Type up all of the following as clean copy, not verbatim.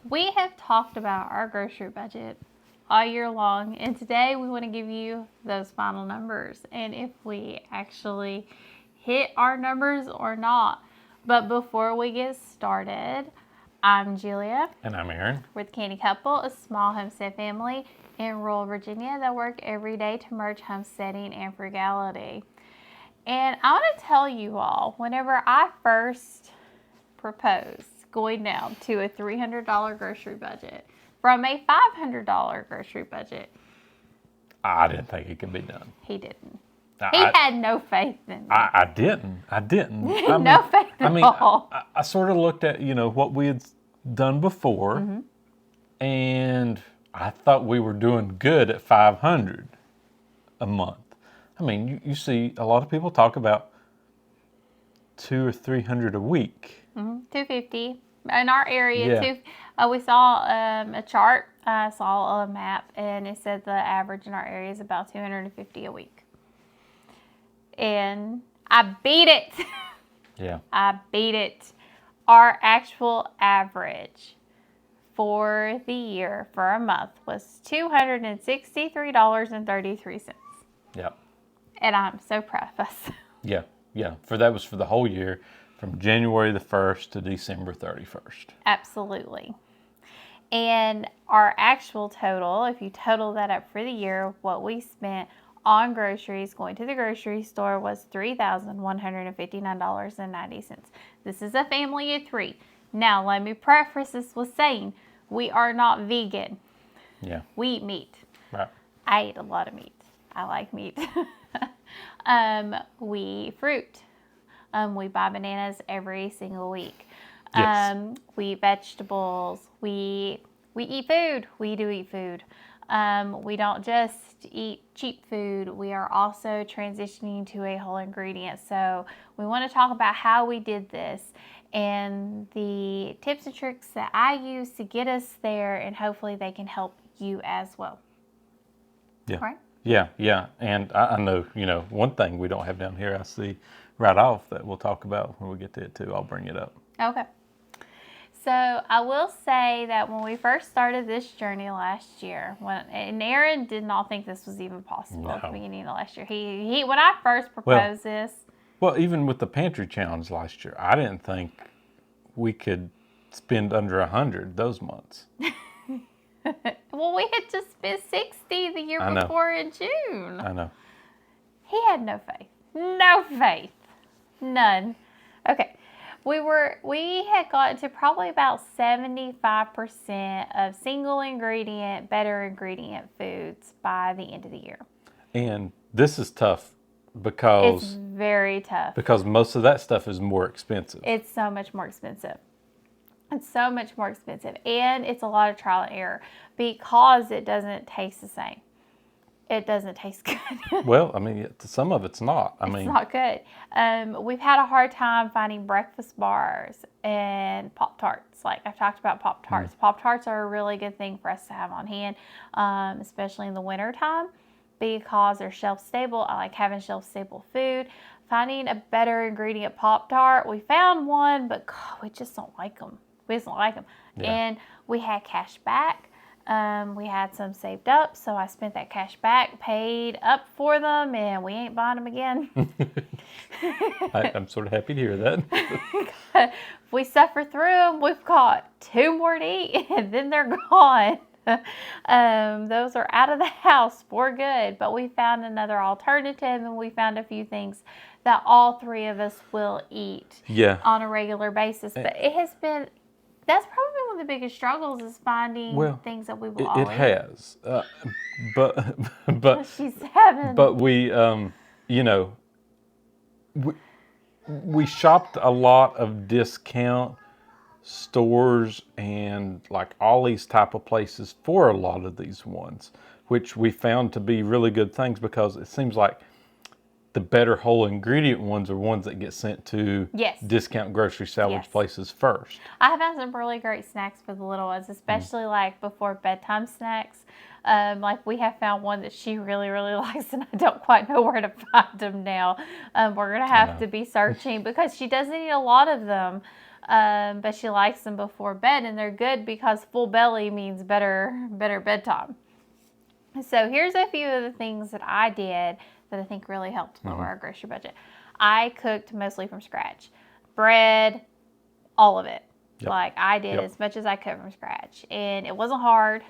We have talked about our grocery budget all year long, and today we want to give you those final numbers and if we actually hit our numbers or not. But before we get started, I'm Julia. And I'm Aaron. We're the Canny Couple, a small homestead family in rural Virginia that work every day to merge homesteading and frugality. And I want to tell you all, whenever I first proposed going down to a $300 grocery budget from a $500 grocery budget, I didn't think it could be done. he didn't. I, He had no faith in me. I didn't. No faith at all. I sort of looked at, what we had done before, and I thought we were doing good at $500 a month. I mean, you see a lot of people talk about $200 or $300 a week. $250 in our area. Yeah. We saw a chart. I saw a map, and it said the average in our area is about $250 a week. And I beat it. Yeah. I beat it. Our actual average for the year for a month was $263.33. Yep. And I'm so proud of us. Yeah. That was for the whole year, from January the 1st to December 31st. Absolutely. And our actual total, if you total that up for the year, what we spent on groceries going to the grocery store was $3,159.90. This is a family of 3. Now, let me preface this with saying we are not vegan. Yeah. We eat meat. Right. I eat a lot of meat. I like meat. We eat fruit. We buy bananas every single week. Yes. We eat vegetables. We eat food. We do eat food. We don't just eat cheap food. We are also transitioning to a whole ingredient. So we want to talk about how we did this and the tips and tricks that I use to get us there, and hopefully they can help you as well. Yeah. Right? Yeah. And I know, one thing we don't have down here, I see right off that we'll talk about when we get to it too. I'll bring it up. Okay. So I will say that when we first started this journey last year, and Aaron did not think this was even possible at the beginning of last year. He when I first proposed this. Well, even with the pantry challenge last year, I didn't think we could spend under 100 those months. Well, we had just spent 60 the year before in June. I know. He had no faith. No faith. None. Okay. We had gotten to probably about 75% of single ingredient, better ingredient foods by the end of the year. And this is tough because it's very tough. Because most of that stuff is more expensive. It's so much more expensive. It's so much more expensive. And it's a lot of trial and error because it doesn't taste the same. It doesn't taste good. Well, I mean, some of it's not. It's not good. We've had a hard time finding breakfast bars and Pop-Tarts. Like I've talked about Pop-Tarts. Pop-Tarts are a really good thing for us to have on hand, especially in the wintertime because they're shelf-stable. I like having shelf-stable food. Finding a better ingredient Pop-Tart. We found one, but God, we just don't like them. We just don't like them. Yeah. And we had cash back. We had some saved up, so I spent that cash back, paid up for them, and we ain't buying them again. I'm sort of happy to hear that. If we suffer through them, we've got 2 more to eat, and then they're gone. Those are out of the house for good, but we found another alternative, and we found a few things that all 3 of us will eat on a regular basis. But it has been... That's probably one of the biggest struggles is finding things that we will all eat. It has, but she's 7. But we shopped a lot of discount stores and like all these type of places for a lot of these ones, which we found to be really good things because it seems like the better whole ingredient ones are ones that get sent to discount grocery salvage places first. I have had some really great snacks for the little ones, especially like before bedtime snacks. Like we have found one that she really, really likes, and I don't quite know where to find them now. We're going to have to be searching because she doesn't eat a lot of them. But she likes them before bed, and they're good because full belly means better bedtime. So here's a few of the things that I did that I think really helped lower our grocery budget. I cooked mostly from scratch. Bread, all of it. Yep. Like I did as much as I could from scratch. And it wasn't hard.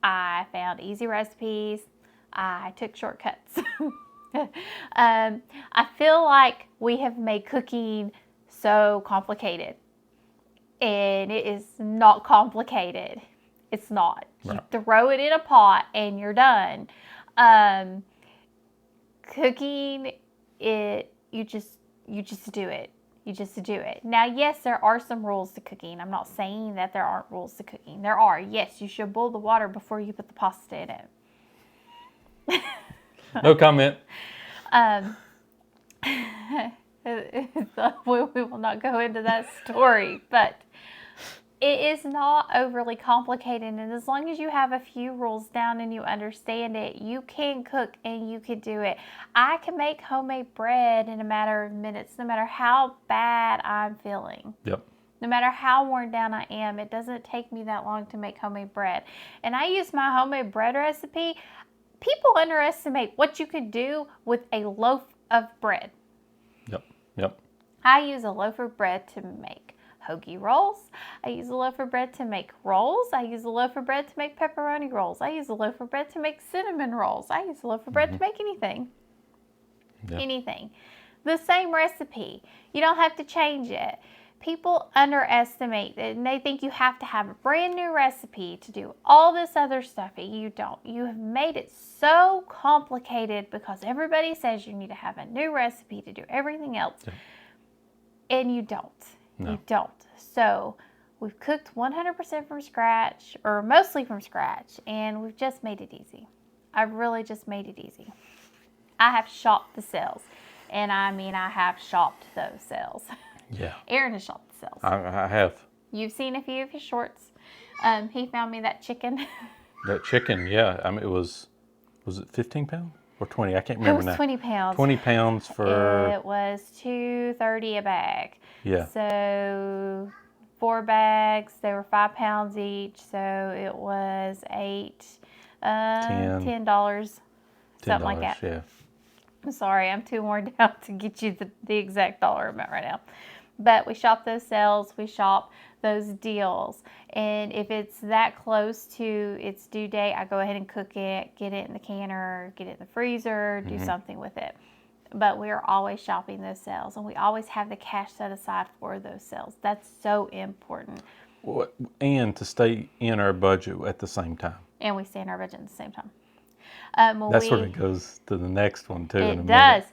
I found easy recipes. I took shortcuts. I feel like we have made cooking so complicated. And it is not complicated. It's not. Right. You throw it in a pot and you're done. Cooking, you just do it. You just do it. Now, yes, there are some rules to cooking. I'm not saying that there aren't rules to cooking. There are. Yes, you should boil the water before you put the pasta in it. No comment. We will not go into that story, but it is not overly complicated, and as long as you have a few rules down and you understand it, you can cook and you can do it. I can make homemade bread in a matter of minutes, no matter how bad I'm feeling. Yep. No matter how worn down I am, it doesn't take me that long to make homemade bread. And I use my homemade bread recipe. People underestimate what you could do with a loaf of bread. Yep. I use a loaf of bread to make hoagie rolls. I use a loaf of bread to make rolls. I use a loaf of bread to make pepperoni rolls. I use a loaf of bread to make cinnamon rolls. I use a loaf of bread to make anything. Yeah. Anything. The same recipe. You don't have to change it. People underestimate it and they think you have to have a brand new recipe to do all this other stuff. You don't. You have made it so complicated because everybody says you need to have a new recipe to do everything else. Yeah. And you don't. No. You don't. So we've cooked 100% from scratch, or mostly from scratch, and we've just made it easy. I've really just made it easy. I have shopped the sales, and I mean I have shopped those sales. Yeah. Aaron has shopped the sales. I have. You've seen a few of his shorts. He found me that chicken. That chicken, yeah. I mean, was it 15 pounds or 20? I can't remember now. It was 20 pounds. 20 pounds for... It was $2.30 a bag. Yeah. So 4 bags, they were 5 pounds each. So it was $10, something like that. Yeah. I'm sorry, I'm too worn down to get you the exact dollar amount right now. But we shop those sales, we shop those deals. And if it's that close to its due date, I go ahead and cook it, get it in the canner, get it in the freezer, do something with it. But we are always shopping those sales, and we always have the cash set aside for those sales. That's so important. And to stay in our budget at the same time. And we stay in our budget at the same time. That sort of goes to the next one, too. It does.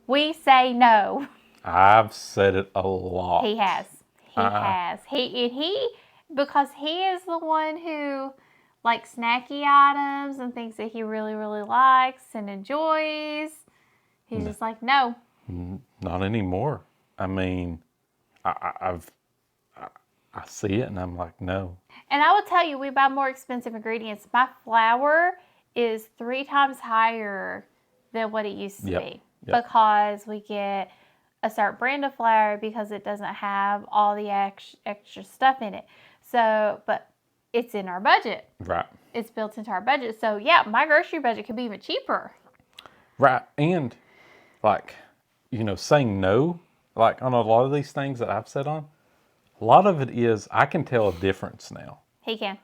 We say no. I've said it a lot. He has. He has. Because he is the one who likes snacky items and things that he really, really likes and enjoys. He's just like, no. Not anymore. I mean, I see it and I'm like, no. And I will tell you, we buy more expensive ingredients. My flour is 3 times higher than what it used to be. Yep. Because we get a certain brand of flour because it doesn't have all the extra stuff in it. So, but it's in our budget. Right. It's built into our budget. So, yeah, my grocery budget could be even cheaper. Right. And, like, saying no, like on a lot of these things that I've said on, a lot of it is I can tell a difference now. He can.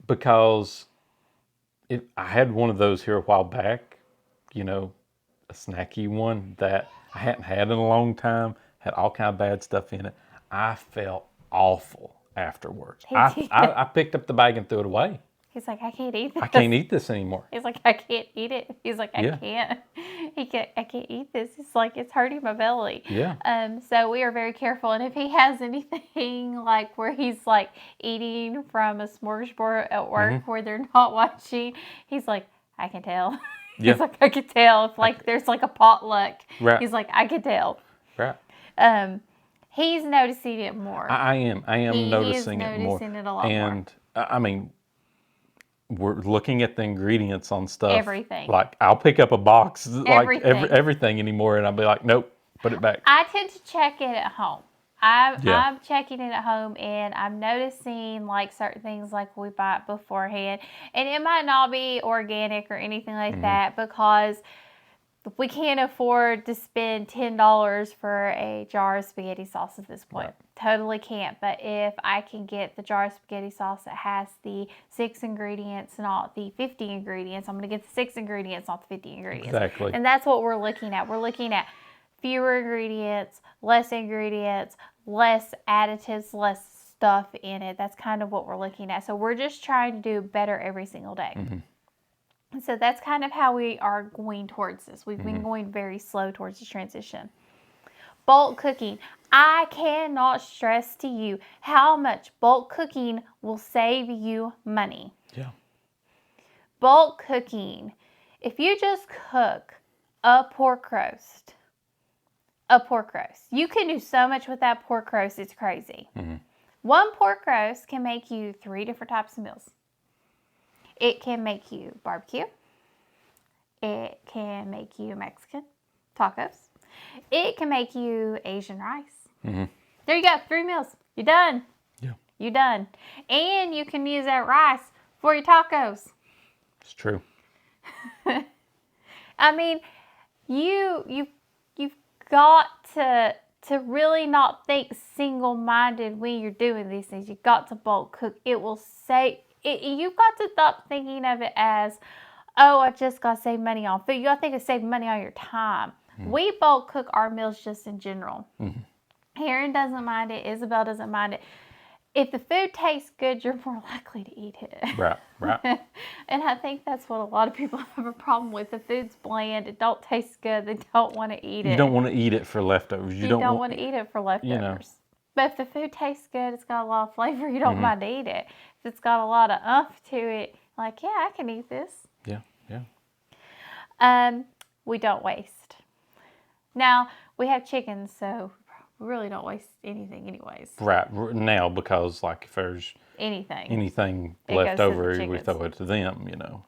Because I had one of those here a while back, a snacky one that I hadn't had in a long time, had all kind of bad stuff in it. I felt awful afterwards. I picked up the bag and threw it away. He's like, I can't eat this. I can't eat this anymore. He's like, I can't eat it. He's like, I can't. I can't eat this. It's like, it's hurting my belly. Yeah. So we are very careful. And if he has anything like where he's like eating from a smorgasbord at work where they're not watching, he's like, I can tell. Yeah. He's like, I can tell. If like there's like a potluck, right. He's like, I can tell. Right. He's noticing it more. I am noticing it more. He's noticing it a lot and more. I mean, we're looking at the ingredients on stuff. Everything. Like, I'll pick up a box, everything. like everything anymore, and I'll be like, nope, put it back. I tend to check it at home. I'm checking it at home, and I'm noticing like certain things like we buy it beforehand, and it might not be organic or anything like that, because we can't afford to spend $10 for a jar of spaghetti sauce at this point. Right. Totally can't. But if I can get the jar of spaghetti sauce that has the 6 ingredients, not the 50 ingredients, I'm going to get the 6 ingredients, not the 50 ingredients. Exactly. And that's what we're looking at. We're looking at fewer ingredients, less additives, less stuff in it. That's kind of what we're looking at. So we're just trying to do better every single day. Mm-hmm. So that's kind of how we are going towards this. We've been going very slow towards the transition. Bulk cooking. I cannot stress to you how much bulk cooking will save you money. Yeah. Bulk cooking. If you just cook a pork roast, you can do so much with that pork roast, it's crazy. Mm-hmm. One pork roast can make you 3 different types of meals. It can make you barbecue. It can make you Mexican tacos. It can make you Asian rice. Mm-hmm. There you go, 3 meals. You're done. Yeah. You're done. And you can use that rice for your tacos. It's true. I mean, you've got to really not think single-minded when you're doing these things. You've got to bulk cook. It will save. You've got to stop thinking of it as, oh, I just got to save money on food. You got to think of saving money on your time. Mm-hmm. We bulk cook our meals just in general. Mm-hmm. Erin doesn't mind it. Isabel doesn't mind it. If the food tastes good, you're more likely to eat it. Right. And I think that's what a lot of people have a problem with. The food's bland. It don't taste good. They don't want to eat it. You don't want to eat it for leftovers. You don't want to eat it for leftovers. You know. But if the food tastes good, it's got a lot of flavor, you don't mind to eat it. If it's got a lot of umph to it, like, yeah, I can eat this. Yeah. We don't waste. Now, we have chickens, so we really don't waste anything anyways. Right. Now, because like if there's anything left over, we throw it to them, you know.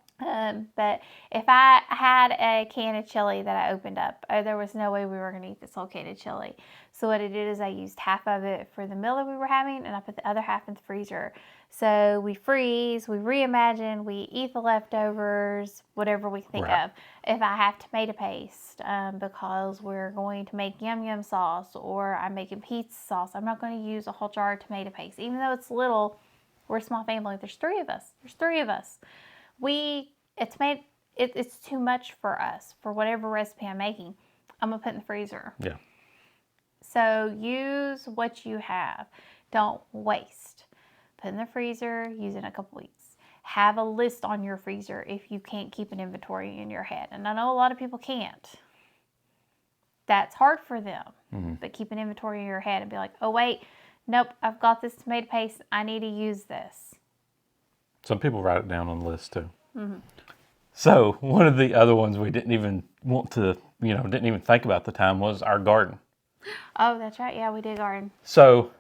But if I had a can of chili that I opened up, there was no way we were going to eat this whole can of chili. So what I did is I used half of it for the meal that we were having, and I put the other half in the freezer. So we freeze, we reimagine, we eat the leftovers, whatever we think of. If I have tomato paste, because we're going to make yum yum sauce, or I'm making pizza sauce, I'm not going to use a whole jar of tomato paste. Even though it's little, we're a small family. There's 3 of us. It's too much for us, for whatever recipe I'm making. I'm going to put in the freezer. Yeah. So use what you have. Don't waste. Put in the freezer, use it in a couple weeks. Have a list on your freezer if you can't keep an inventory in your head. And I know a lot of people can't. That's hard for them. Mm-hmm. But keep an inventory in your head and be like, oh wait, nope, I've got this tomato paste. I need to use this. Some people write it down on the list too. Mm-hmm. So one of the other ones we didn't even want to, didn't even think about at the time was our garden. Oh, that's right. Yeah, we did garden. So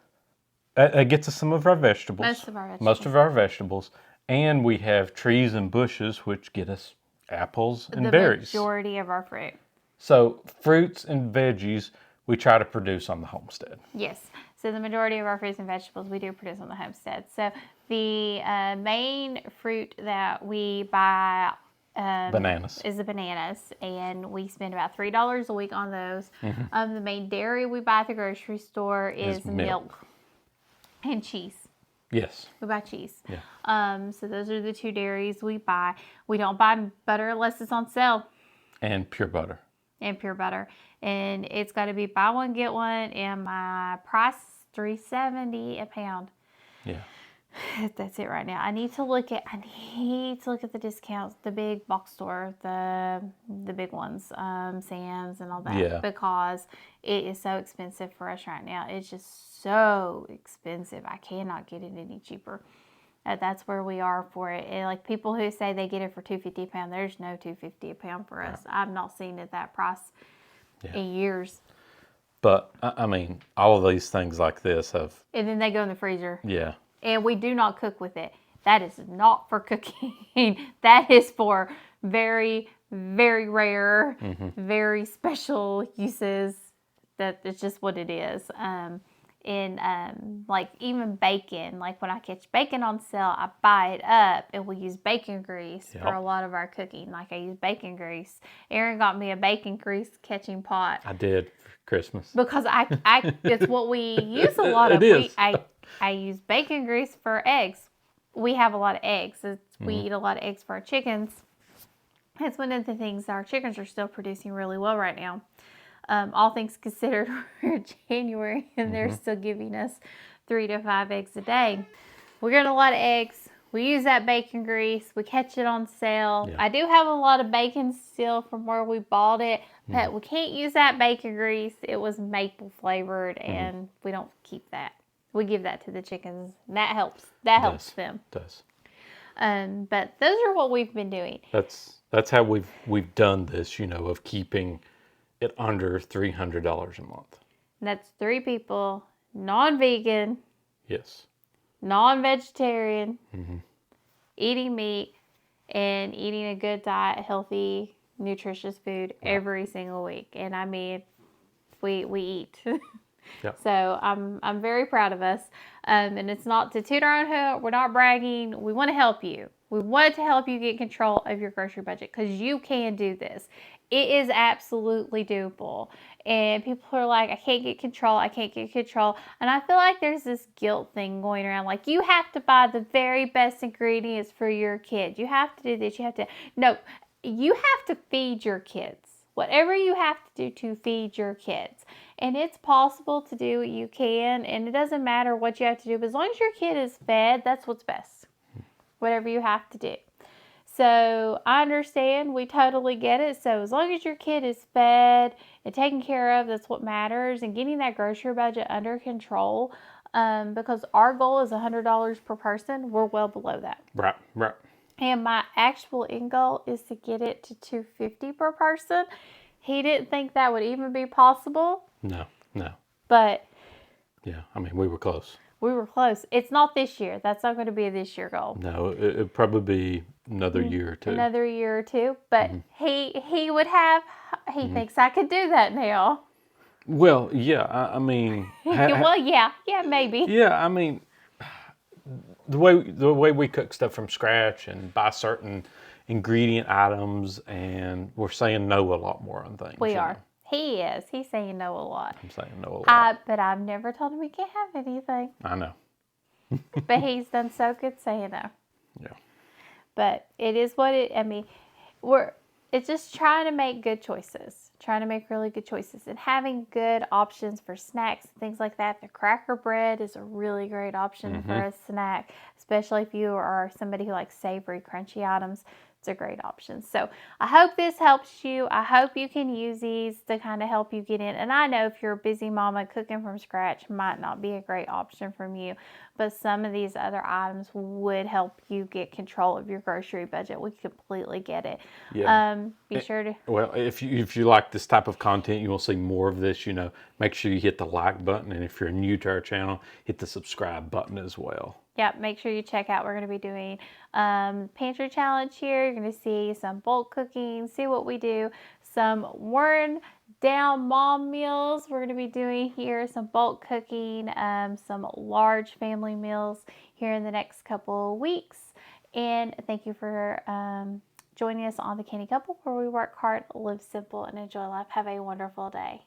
it gets us some of our vegetables. Most of our vegetables. And we have trees and bushes, which get us apples and berries. The majority of our fruit. So fruits and veggies we try to produce on the homestead. Yes. So the majority of our fruits and vegetables we do produce on the homestead. So the main fruit that we buy bananas. Is the bananas, and we spend about $3 a week on those. Mm-hmm. The main dairy we buy at the grocery store is milk and cheese. Yes. We buy cheese. Yeah. So those are the 2 dairies we buy. We don't buy butter unless it's on sale. And pure butter. And it's got to be buy one, get one, and my price is $3.70 a pound. Yeah. That's it right now. I need to look at the discounts, the big box store, the big ones, Sam's and all that, because it is so expensive for us right now. It's just so expensive. I cannot get it any cheaper. That's where we are for it. And like people who say they get it for $2.50 a pound, there's no $2.50 a pound for us. I've not seen it that price in years. But I mean, all of these things like this have. And then they go in the freezer. Yeah. And we do not cook with it. That is not for cooking. That is for very, very rare, very special uses. That is just what it is. in like even bacon. Like when I catch bacon on sale, I buy it up and we use bacon grease for a lot of our cooking. Like I use bacon grease. Aaron got me a bacon grease catching pot. I did for Christmas. Because I it's what we use a lot of. It is. I use bacon grease for eggs. We have a lot of eggs. We eat a lot of eggs for our chickens. It's one of the things our chickens are still producing really well right now. All things considered, we're January and they're still giving us 3 to 5 eggs a day. We're getting a lot of eggs. We use that bacon grease. We catch it on sale. Yeah. I do have a lot of bacon still from where we bought it, but we can't use that bacon grease. It was maple flavored, and we don't keep that. We give that to the chickens. And that helps. That helps them. It does. But those are what we've been doing. That's how we've done this, of keeping it under $300 a month. And that's 3 people, non-vegan. Yes. Non-vegetarian, eating meat, and eating a good diet, healthy, nutritious food every single week. And I mean, we eat. Yep. So I'm very proud of us. And it's not to toot our own horn. We're not bragging. We want to help you. We want to help you get control of your grocery budget because you can do this. It is absolutely doable. And people are like, I can't get control. I can't get control. And I feel like there's this guilt thing going around. Like, you have to buy the very best ingredients for your kid. You have to do this. No, you have to feed your kids. Whatever you have to do to feed your kids. And it's possible to do what you can. And it doesn't matter what you have to do. But as long as your kid is fed, that's what's best. Whatever you have to do. So I understand. We totally get it. So as long as your kid is fed and taken care of, that's what matters. And getting that grocery budget under control, because our goal is $100 per person. We're well below that. Right. And my actual end goal is to get it to $250 per person. He didn't think that would even be possible. No. But yeah, I mean, we were close. We were close. It's not this year. That's not going to be a this year goal. No, it'd probably be another year or two. Another year or two. But he would have, he thinks I could do that now. Well, yeah, I mean. Yeah, maybe. Yeah, I mean, the way we cook stuff from scratch and buy certain ingredient items, and we're saying no a lot more on things. We are. He is. He's saying no a lot. I'm saying no a lot. But I've never told him he can't have anything. I know. But he's done so good saying no. Yeah. But it is what it, I mean, it's just trying to make good choices. Trying to make really good choices. And having good options for snacks and things like that. The cracker bread is a really great option for a snack. Especially if you are somebody who likes savory, crunchy items. It's a great option. So I hope this helps you. I hope you can use these to kind of help you get in. And I know if you're a busy mama, cooking from scratch might not be a great option from you. But some of these other items would help you get control of your grocery budget. We completely get it. Yeah. Be sure to. Well, if you like this type of content, you will see more of this, make sure you hit the like button. And if you're new to our channel, hit the subscribe button as well. Yep, make sure you check out. We're going to be doing pantry challenge here. You're going to see some bulk cooking, see what we do, some worn down mom meals. We're going to be doing here some bulk cooking, some large family meals here in the next couple of weeks. And thank you for joining us on the Canny Couple, where we work hard, live simple, and enjoy life. Have a wonderful day.